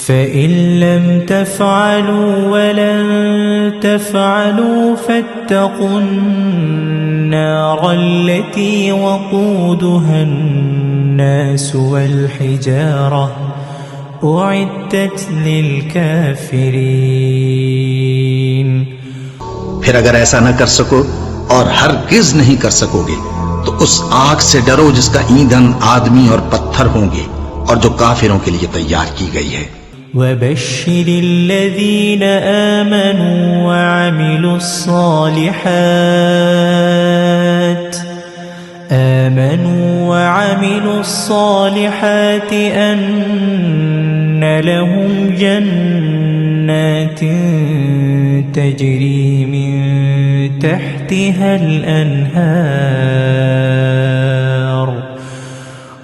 फ़इन lump तफ़अलू वलन तफ़अलू फत्तक़ुन्नारल्लती वक़ूदुहन्नास वल्हिजारा उइद्दत लिलकाफ़िरीन। फिर अगर ऐसा न कर सको और हरगिज नहीं कर सकोगे तो उस आग से डरो जिसका ईंधन आदमी और पत्थर होंगे और जो काफिरों के लिए तैयार की गई है। वबश्शिरिल्लज़ीना आमनू वअमिलुस्सालिहात अन्न लहुम जन्नातिन तजरी मिन तहतिहल अन्हार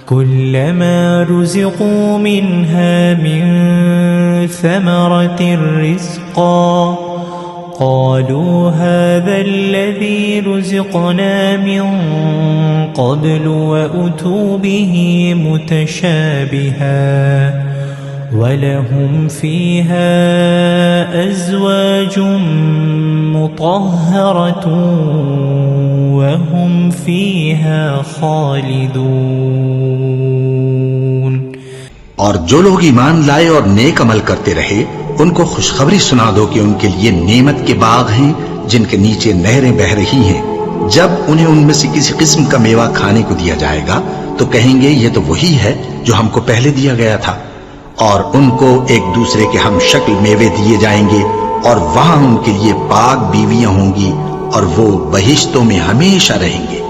कुल्लमा रुज़िक़ू मिन्हा मिन समरतिर रिज़्क़ा क़ालू हाज़ाल्लज़ी रुज़िक़ना मिन क़ब्लु वअतू बिही मुतशाबिहा वलहुम फ़ीहा अज़वाजुम मुतह्हरतुन वहुम फ़ीहा ख़ालिदून। और जो लोग ईमान लाए और नेक अमल करते रहे उनको खुशखबरी सुना दो कि उनके लिए नेमत के बाग हैं जिनके नीचे नहरें बह रही हैं। जब उन्हें उनमें से किसी किस्म का मेवा खाने को दिया जाएगा तो कहेंगे ये तो वही है जो हमको पहले दिया गया था, और उनको एक दूसरे के हम शक्ल मेवे दिए जाएंगे और वहां उनके लिए पाक बीवियां होंगी और वो बहिश्तों में हमेशा रहेंगे।